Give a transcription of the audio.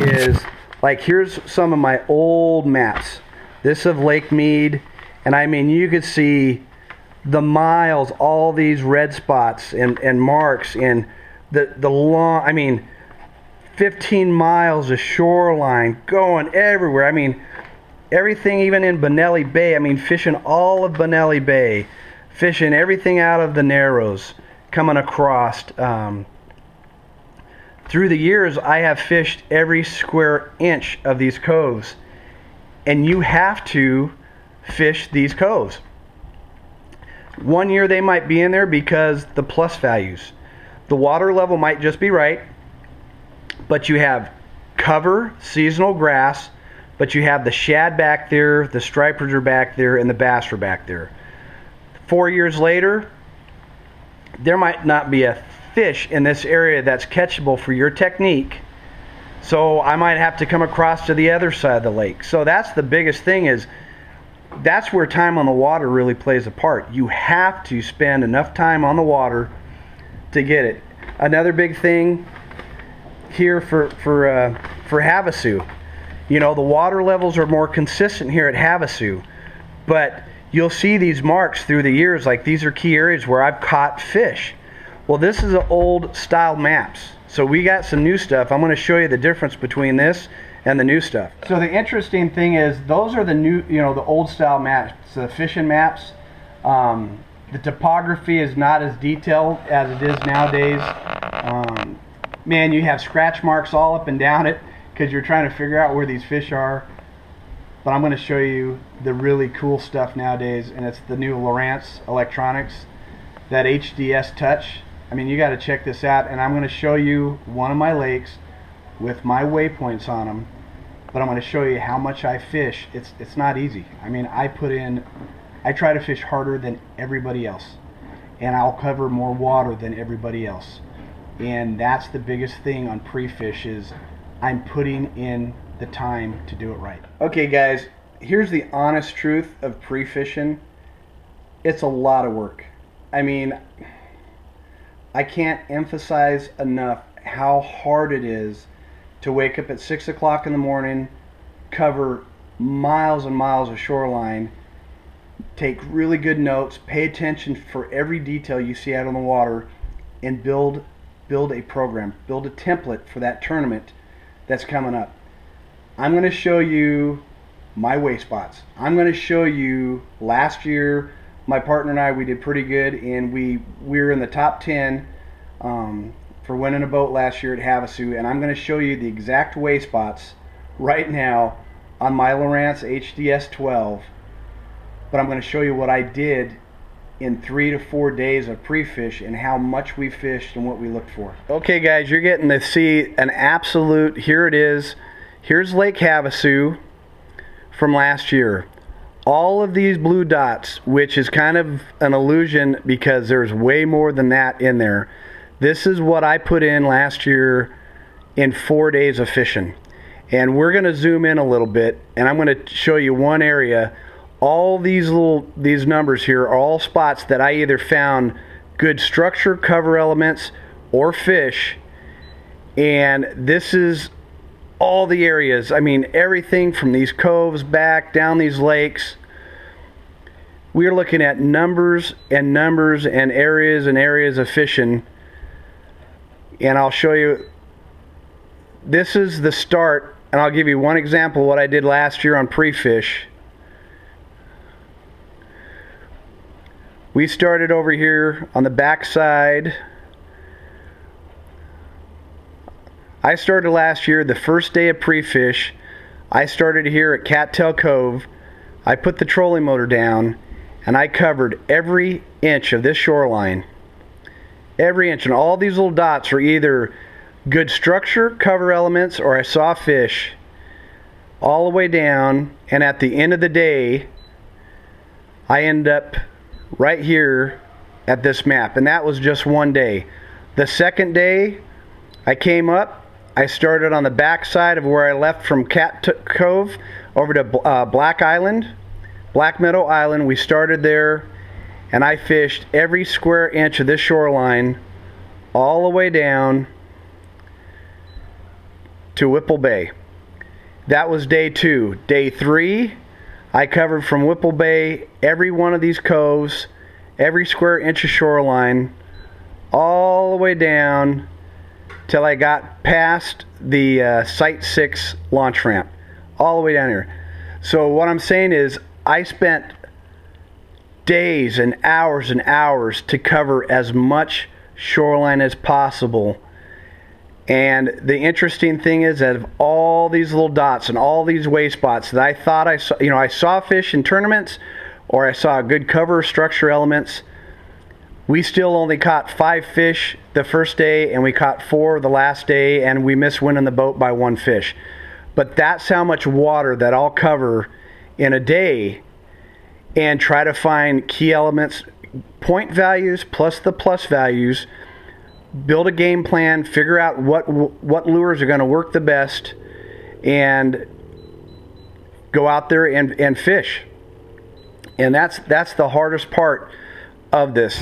Is like, here's some of my old maps. This of Lake Mead, and I mean, you could see the miles, all these red spots and marks, and the long, I mean, 15 miles of shoreline going everywhere. I mean, everything, even in Bonelli Bay. I mean, fishing all of Bonelli Bay, fishing everything out of the Narrows, coming across. Through the years, I have fished every square inch of these coves, and you have to fish these coves. One year they might be in there because the plus values. The water level might just be right, but you have cover, seasonal grass, but you have the shad back there, the stripers are back there, and the bass are back there. 4 years later, there might not be a fish in this area that's catchable for your technique, so I might have to come across to the other side of the lake. So that's the biggest thing, is that's where time on the water really plays a part. You have to spend enough time on the water to get it. Another big thing here for Havasu, you know, the water levels are more consistent here at Havasu, but you'll see these marks through the years, like these are key areas where I've caught fish. Well, this is an old style maps, so we got some new stuff. I'm going to show you the difference between this and the new stuff. So the interesting thing is, those are the new, you know, the old style maps, the fishing maps. The topography is not as detailed as it is nowadays. Man, you have scratch marks all up and down it because you're trying to figure out where these fish are. But I'm going to show you the really cool stuff nowadays, and it's the new Lowrance electronics, that HDS touch. I mean, you got to check this out, and I'm going to show you one of my lakes with my waypoints on them, but I'm going to show you how much I fish. It's not easy. I mean, I try to fish harder than everybody else, and I'll cover more water than everybody else, and that's the biggest thing on pre-fish, is I'm putting in the time to do it right. Okay guys, here's the honest truth of pre-fishing. It's a lot of work. I mean, I can't emphasize enough how hard it is to wake up at 6 o'clock in the morning, cover miles and miles of shoreline, take really good notes, pay attention for every detail you see out on the water, and build a program, build a template for that tournament that's coming up. I'm going to show you my way spots. I'm going to show you last year, my partner and I, we did pretty good, and we were in the top 10 for winning a boat last year at Havasu, and I'm going to show you the exact way spots right now on my Lowrance HDS 12, but I'm going to show you what I did in 3 to 4 days of pre-fish and how much we fished and what we looked for. Okay guys, you're getting to see an absolute, here it is. Here's Lake Havasu from last year. All of these blue dots, which is kind of an illusion because there's way more than that in there. This is what I put in last year in 4 days of fishing. And we're going to zoom in a little bit, and I'm going to show you one area. All these numbers here are all spots that I either found good structure, cover elements, or fish. And this is all the areas. I mean, everything from these coves back down these lakes. We're looking at numbers and numbers and areas of fishing. And I'll show you, this is the start, and I'll give you one example of what I did last year on pre-fish. We started over here on the back side. I started last year, the first day of pre-fish. I started here at Cattail Cove. I put the trolling motor down, and I covered every inch of this shoreline. Every inch, and all these little dots are either good structure, cover elements, or I saw fish all the way down. And at the end of the day, I end up right here at this map, and that was just one day. The second day, I came up, I started on the back side of where I left from Cat Cove over to Black Meadow Island. We started there, and I fished every square inch of this shoreline all the way down to Whipple Bay. That was day 2. Day 3, I covered from Whipple Bay every one of these coves, every square inch of shoreline, all the way down till I got past the Site 6 launch ramp, all the way down here. So what I'm saying is I spent days and hours to cover as much shoreline as possible. And the interesting thing is that of all these little dots and all these way spots that I thought I saw, I saw fish in tournaments, or I saw good cover structure elements, we still only caught 5 fish the first day, and we caught 4 the last day, and we missed winning the boat by 1 fish. But that's how much water that I'll cover in a day and try to find key elements, point values plus the plus values, build a game plan, figure out what lures are going to work the best, and go out there and fish. And that's the hardest part of this.